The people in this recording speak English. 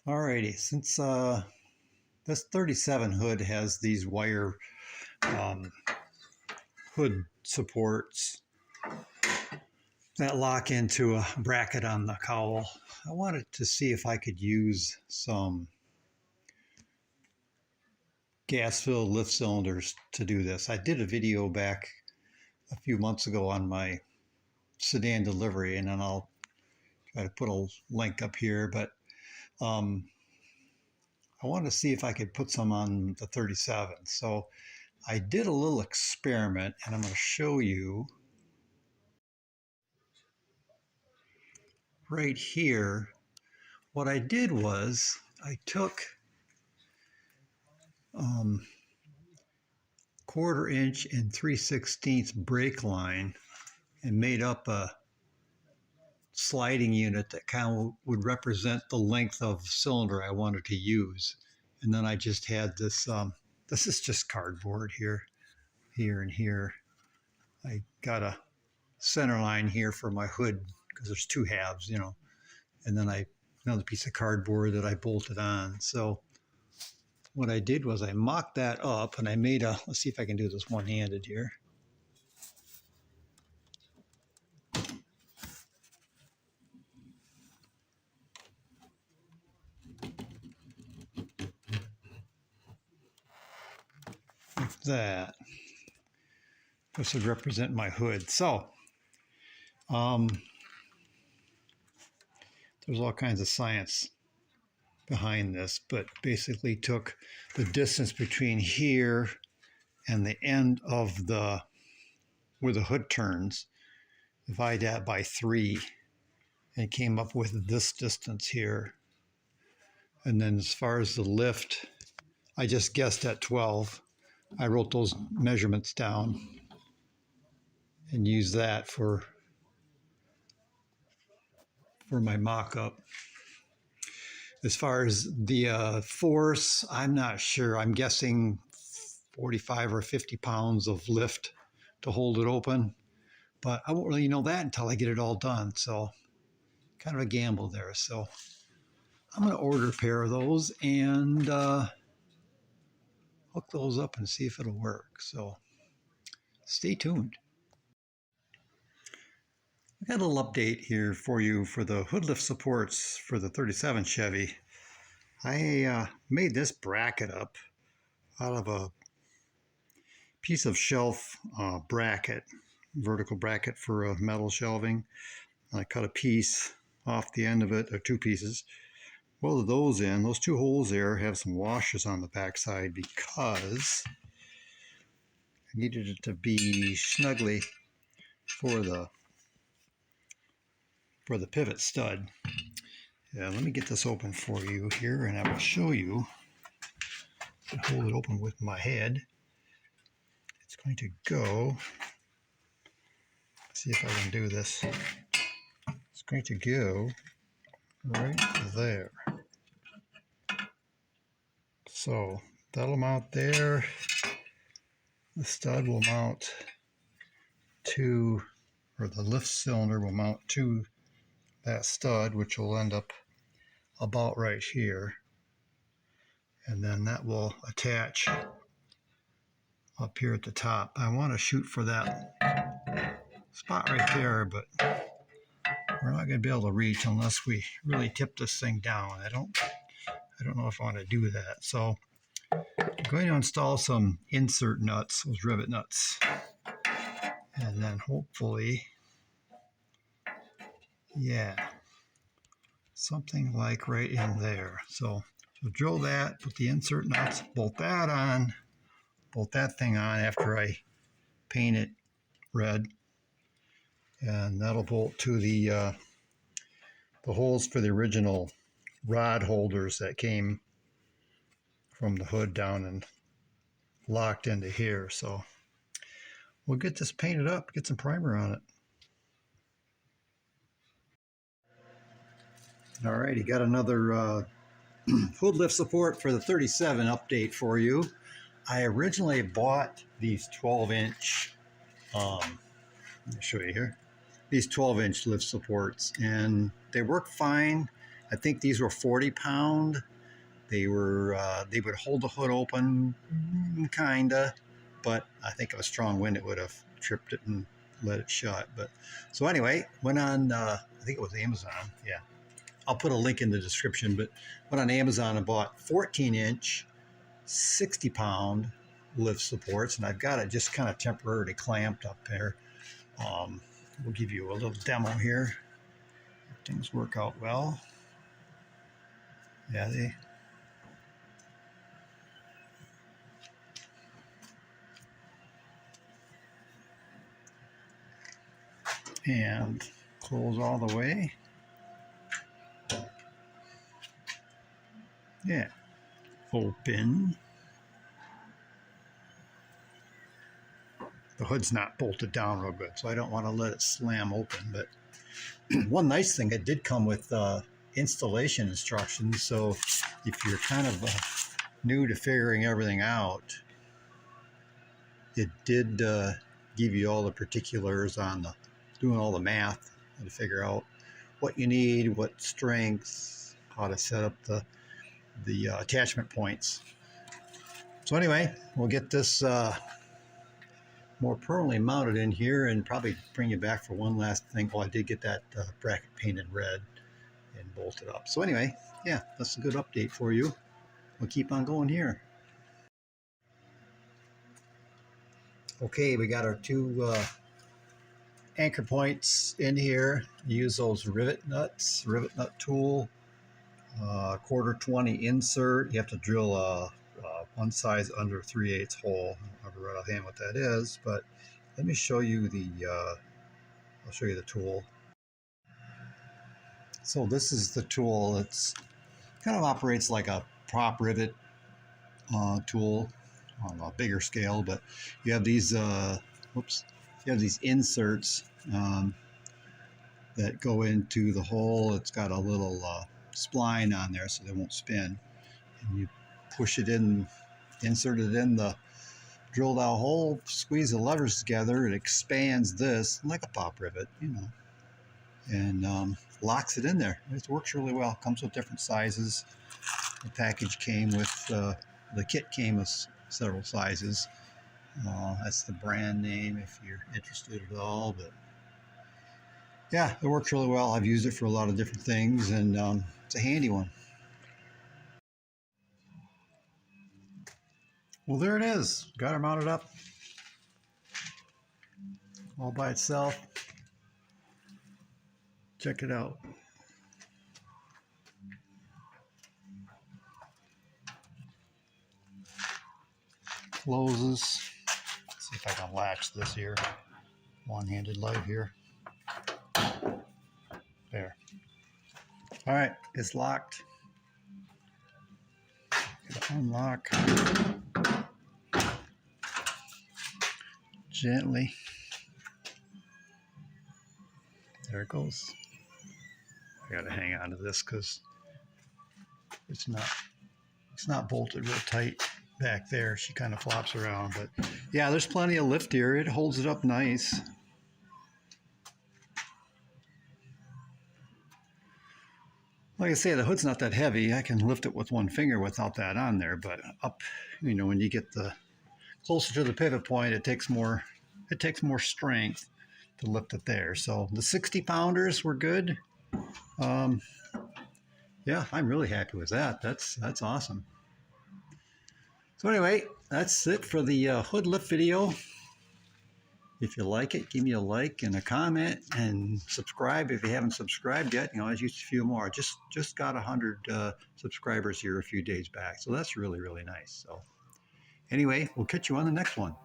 Alrighty, since this 37 hood has these wire um, hood supports that lock into a bracket on the cowl, I wanted to see if I could use some gas-filled lift cylinders to do this. I did a video back a few months ago on my sedan delivery, and then I'll try to put a link up here, but I wanted to see if I could put some on the 37. So I did a little experiment, and I'm going to show you right here. What I did was I took 1/4 inch and 3/16 brake line and made up a sliding unit that kind of would represent the length of cylinder I wanted to use. And then I just had this, this is just cardboard here, and here. I got a center line here for my hood because there's two halves, and then another piece of cardboard that I bolted on. So what I did was I mocked that up and I made let's see if I can do this one-handed here. Like that. This would represent my hood. So there's all kinds of science behind this, but basically took the distance between here and the end of where the hood turns, divide that by 3, and came up with this distance here. And then as far as the lift, I just guessed at 12. I wrote those measurements down and used that for my mock-up. As far as the force, I'm not sure. I'm guessing 45 or 50 pounds of lift to hold it open, but I won't really know that until I get it all done. So kind of a gamble there. So I'm going to order a pair of those and hook those up and see if it'll work. So stay tuned. I got a little update here for you for the hood lift supports for the 37 Chevy. I made this bracket up out of a piece of shelf bracket, vertical bracket for metal shelving. I cut a piece off the end of it, or 2 pieces. Welded those in. Those 2 holes there have some washers on the backside because I needed it to be snugly for the pivot stud. Yeah, let me get this open for you here, and I will show you. I can hold it open with my head. It's going to go. See if I can do this. It's going to go right there. So that'll mount there. The stud will mount to, or the lift cylinder will mount to that stud, which will end up about right here. And then that will attach up here at the top. I want to shoot for that spot right there, but we're not going to be able to reach unless we really tip this thing down. I don't know if I want to do that. So I'm going to install some insert nuts, those rivet nuts, and then hopefully, yeah, something like right in there. So drill that, put the insert nuts, bolt that on, bolt that thing on after I paint it red, and that'll bolt to the holes for the original rod holders that came from the hood down and locked into here. So we'll get this painted up, get some primer on it. All right, you got another hood lift support for the 37 update for you. I originally bought these 12-inch, let me show you here, these 12-inch lift supports, and they work fine. I think these were 40-pound. They would hold the hood open, kinda, but I think a strong wind it would have tripped it and let it shut. But so anyway, went on. I think it was Amazon. Yeah, I'll put a link in the description. But went on Amazon and bought 14-inch, 60-pound lift supports, and I've got it just kind of temporarily clamped up there. We'll give you a little demo here. If things work out well. Yeah, and close all the way. Yeah, open. The hood's not bolted down real good, so I don't want to let it slam open. But one nice thing, it did come with installation instructions. So if you're kind of new to figuring everything out, it did give you all the particulars on doing all the math and to figure out what you need, what strengths, how to set up the attachment points. So anyway, we'll get this more permanently mounted in here and probably bring you back for one last thing. Oh, I did get that bracket painted red and bolted up. So anyway, yeah, that's a good update for you. We'll keep on going here. Okay, we got our two anchor points in here. Use those rivet nut tool, 1/4 insert. You have to drill one size under 3/8 hole. I don't remember right offhand what that is, but let me show you I'll show you the tool. So this is the tool. It's kind of operates like a prop rivet tool on a bigger scale, but you have these inserts that go into the hole. It's got a little spline on there so they won't spin, and you push it in, insert it in the drilled out hole, squeeze the levers together, it expands this like a pop rivet, you know, and locks it in there. It works really well. Comes with different sizes. The package came with the kit came with several sizes. That's the brand name if you're interested at all. But yeah, it works really well. I've used it for a lot of different things, and it's a handy one. Well, there it is. Got her mounted up all by itself. Check it out. Closes. Let's see if I can latch this here. One-handed light here. There. All right, it's locked. Unlock. Gently. There it goes. I gotta hang on to this because it's not bolted real tight back there. She kind of flops around, but yeah, there's plenty of lift here. It holds it up nice. Like I say, the hood's not that heavy. I can lift it with one finger without that on there, but up, you know, when you get closer to the pivot point, it takes more strength to lift it there. So the 60-pounders were good. Yeah, I'm really happy with that. That's awesome. So anyway, that's it for the hood lift video. If you like it, give me a like and a comment, and subscribe if you haven't subscribed yet. You know, there's just a few more. Just got 100 subscribers here a few days back, so that's really, really nice. So anyway, we'll catch you on the next one.